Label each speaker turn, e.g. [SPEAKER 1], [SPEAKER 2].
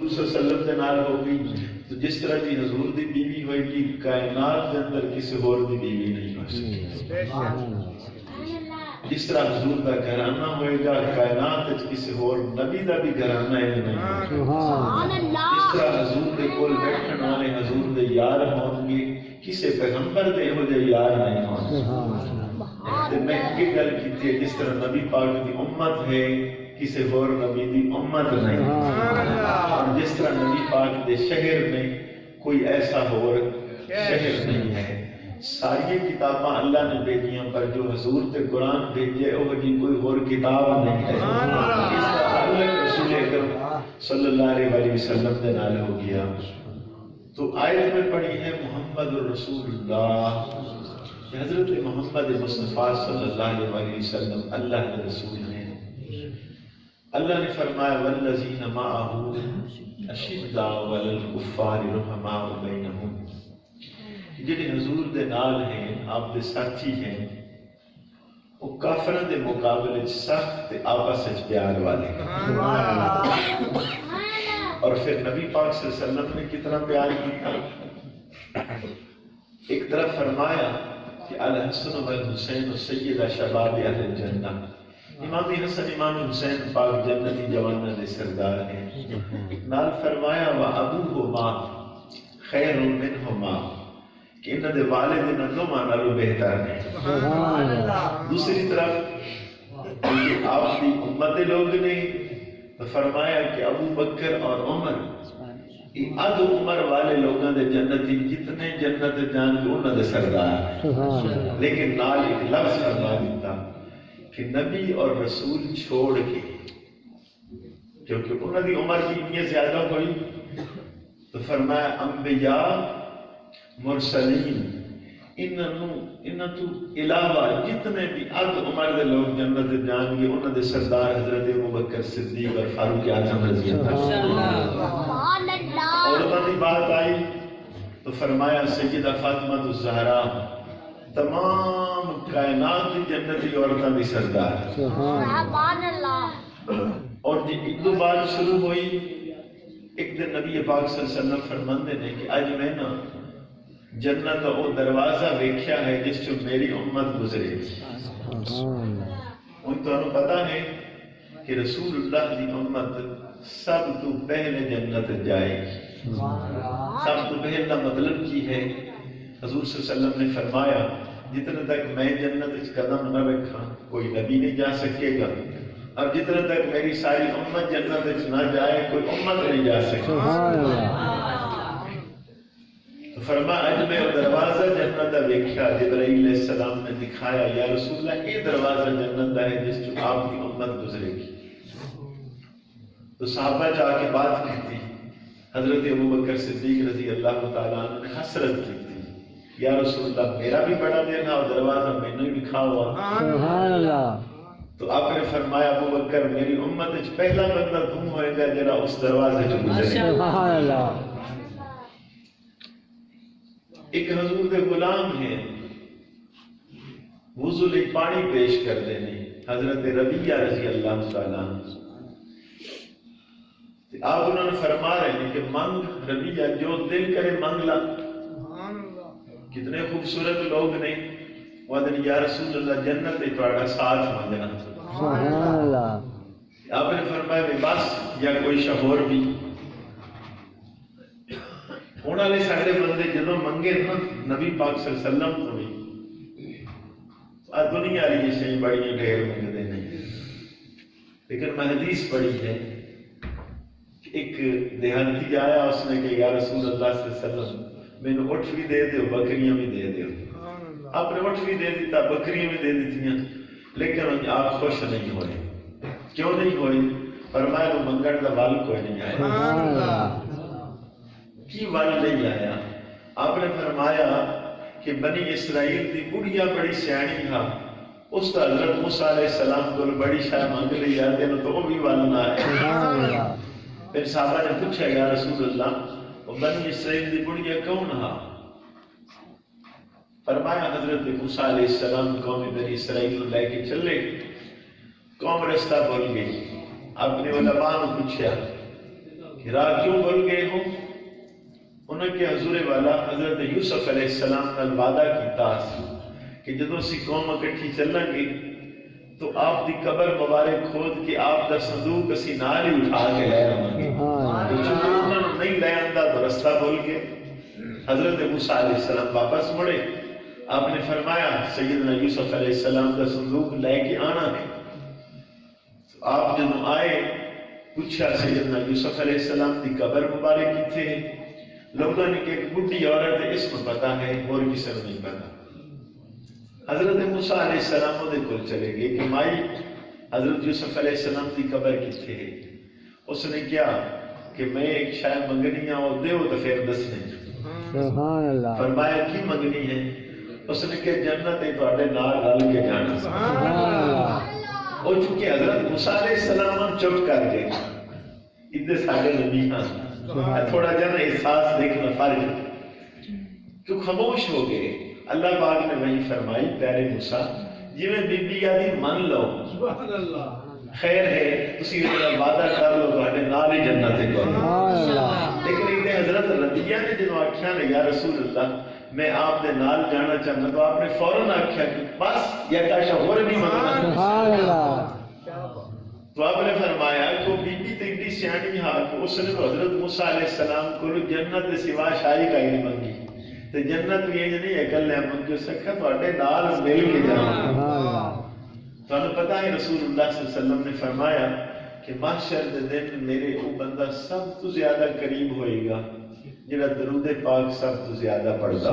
[SPEAKER 1] صلی اللہ علیہ وسلم دے نال ہو گئی تو جس طرح کی حضور دی بیوی ہوئے گی کائنات کے اندر کسی اور دی بیوی نہیں ہو سکتی. جس طرح حضور دا گھرانہ ہوئے گا کائنات کسی اور نبی دا بھی گھرانہ ہے نہیں ہو. جس طرح حضور دے کول بیٹھن والے حضور دے یار ہوں گے کسی پیغمبر دے ہو جائے یار نہیں ہو. میں یہ گل کی ہے جس طرح نبی پاک دی امت ہے کسی اور نبی دی امت نہیں. اور جس طرح نبی پاک دے شہر میں کوئی ایسا اور شہر نہیں ہے. ساری کتاباں اللہ نے بھیجیاں پر جو حضور تے قرآن بھیجے وہ جی کوئی اور کتاب نہیں ہے. اس کا تعلق رسول اکرم صلی اللہ علیہ وسلم دے نال ہو گیا. تو آیت میں پڑھی ہے محمد الرسول اللہ. حضرت محمد مصطفیٰ صلی اللہ علیہ وسلم اللہ کے رسول ہیں. اللہ نے فرمایا والذین معہ اشداء علی الکفار رحماء بینہم. جنہیں حضور دے نال ہیں آپ دے ساتھی ہیں وہ کافروں دے مقابلے سخت آپس وچ پیار والے. اور پھر نبی پاک صلی اللہ علیہ وسلم نے کتنا پیار کیا. ایک طرف فرمایا کہ الحسن والحسین سید شباب اہل الجنہ. امام حسن امام حسین پاک جنتی جوانہ دے سردار ہیں. نال فرمایا وابوہما خیر منہما کہ انہاں دے والد انہاں دونوں نالوں بہتر ہیں. دوسری طرف آپ دی امت دے لوگ نے تو فرمایا کہ ابو بکر اور عمر یہ اد عمر والے لوگوں دے جنتی جتنے جنت جان گے انہاں دے سردار. لیکن نال ایک لفظ فرما دیتا کہ نبی اور رسول چھوڑ کے کیونکہ انہوں نے عمر کی اتنی زیادہ ہوئی تو فرمایا انبیاء مرسلین انہوں تو علاوہ جتنے بھی اد عمر دے لوگ جنت جان گے انہوں نے سردار حضرت ابوبکر صدیق اور فاروق اعظم رضی اللہ. اور انہوں نے بات آئی تو فرمایا سیدہ فاطمہ الزہرا تمام کائنات کی جنتی عورتوں کی سردار. اور جی ایک دو بات شروع ہوئی ایک دن نبی پاک صلی اللہ علیہ وسلم فرماندے نے کہ آج میں نا جنت کا وہ دروازہ ویکھیا ہے جس جو میری امت گزرے. ان تو پتہ ہے کہ رسول اللہ کی امت سب تو پہلے جنت جائے گی. سب تو پہلے کا مطلب کی ہے حضور صلی اللہ علیہ وسلم نے فرمایا جتنے تک میں جنت قدم نہ رکھا کوئی نبی نہیں جا سکے گا اور جتنے تک میری ساری امت جنت نہ جائے کوئی امت نہیں جا سکے. تو فرما اج میں دروازہ جنت کا ویکھیا جبرائیل علیہ السلام نے دکھایا یا رسول اللہ یہ دروازہ جنت کا ہے جس جو آپ کی امت گزرے گی. تو صحابہ جا کے بات کی تھی. حضرت ابوبکر صدیق رضی اللہ تعالیٰ عنہ نے حسرت کی تھی یا رسول اللہ میرا بھی بڑا دن ہے اور دروازہ میں نے بھی کھا ہوا. تو آپ نے فرمایا ابوبکر میری امت وچ پہلا بندہ تم ہوئے گا جڑا اس دروازے سے گزرے گا. ایک حضور دے غلام ہیں وضو لئی پانی پیش کر دینے حضرت ربیہ رضی اللہ تعالیٰ عنہ. آپ انہوں نے فرما رہے ہیں کہ منگ ربیہ جو دل کرے منگ لا. کتنے خوبصورت لوگ نے وعدن یا رسول اللہ جنت تھوڑا ساتھ مانگنا. آپ نے فرمایا بس یا کوئی شہور بھی ہونا لے سارے بندے جدوں منگے نا نبی پاک صلی اللہ علیہ وسلم تو بھی دنیا والی شے بڑی ڈھیر منگتے نہیں. لیکن میں حدیث پڑھی ہے ایک دیہانتی آیا اس نے کہ یا رسول اللہ صلی اللہ علیہ وسلم میں نے اٹھ بھی دے دیو بکریاں بھی دے دیو. آپ نے اٹھ بھی دے دیتا بکریاں بھی دے دیتیاں لیکن آپ خوش نہیں ہوئے. کیوں نہیں ہوئے؟ فرمایا وہ منگن کا وال کوئی نہیں آیا. کی وال نہیں آیا؟ آپ نے فرمایا کہ بنی اسرائیل دی بڑھیا بڑی سیانی تھا اس کا حضرت موسیٰ علیہ السلام کو بڑی شاہ مانگ لی جاتے ہیں تو وہ بھی وال نہ آئے. پھر صحابہ نے پوچھا یا رسول اللہ وہ بنی اسرائیل دی بڑھیا کون ہا؟ فرمایا حضرت موسیٰ علیہ السلام قوم بنی اسرائیل کو لے کے چلے قوم رستہ بھول گئی. اپنے علماء نے پوچھا راہ کیوں بھول گئے ہو؟ انہوں نے حضور والا حضرت یوسف علیہ السلام نال وعدہ کیتا کہ جدوں اسی قوم اکٹھی چلیں گے تو آپ دی قبر مبارک کھود کے آپ دا صندوق اسی نال ہی اٹھا کے لے آواں گے۔ تو چونکہ انہوں نے نہیں لے آندا تو رستہ بھول گئے۔ حضرت موسیٰ علیہ السلام واپس مڑے، آپ نے فرمایا سیدنا یوسف علیہ السلام کا صندوق لے کے آنا ہے۔ آپ جدوں آئے پوچھا سیدنا یوسف علیہ السلام کی قبر مبارک کتنے ہے؟ لوگوں نے کہ ایک بڈھی عورت ہے، اس کو پتا ہے اور کسی کو نہیں پتا۔ حضرت موسیٰ علیہ السلام دے کول چلے گئے کہ مائی حضرت یوسف علیہ السلام کی قبر کتنے ہے؟ اس نے کیا کہ میں ایک شاید منگنی ہوں اور دیو تو پھر دسنے۔
[SPEAKER 2] سبحان اللہ۔
[SPEAKER 1] فرمایا کی منگنی ہے؟ اس نے کہ جنت ہے تواڈے نال رل کے جانا۔
[SPEAKER 2] سبحان اللہ۔
[SPEAKER 1] اور چونکہ حضرت موسیٰ علیہ السلام چپ کر گئے، ادھر سارے نبی ہاں تھوڑا جا نا احساس دیکھنا فرق، تو خاموش ہو گئے۔ اللہ پاک نے وہی فرمائی پیارے موسیٰ جی میں بی بی آدھی من لو خیر ہے، تسی وعدہ کر لو تواڈے نال ہی جنت ہے۔ لیکن ادھر حضرت رضیہ نے جنہوں آکھیا نے یا رسول اللہ میں آپ دے نال جانا چاہتا، تو آپ نے فوراً آکھیا کہ بس یا کاشا ہور نہیں منگنا۔ تو آپ نے فرمایا کہ وہ بی بی تے ایڈی سیانی ہاں کہ اس نے حضرت موسیٰ علیہ السلام کو جنت سوا شاہی کا ہی نہیں منگی، تو جنت بھی یہ نہیں ہے کل منگی سکھا تواڈے نال مل کے جانا۔ تو ہمیں پتہ ہے رسول اللہ صلی اللہ علیہ وسلم نے فرمایا کہ محشر دے دن میرے وہ بندہ سب تو زیادہ قریب ہوئے گا جنہاں درود پاک سب تو زیادہ پڑھتا۔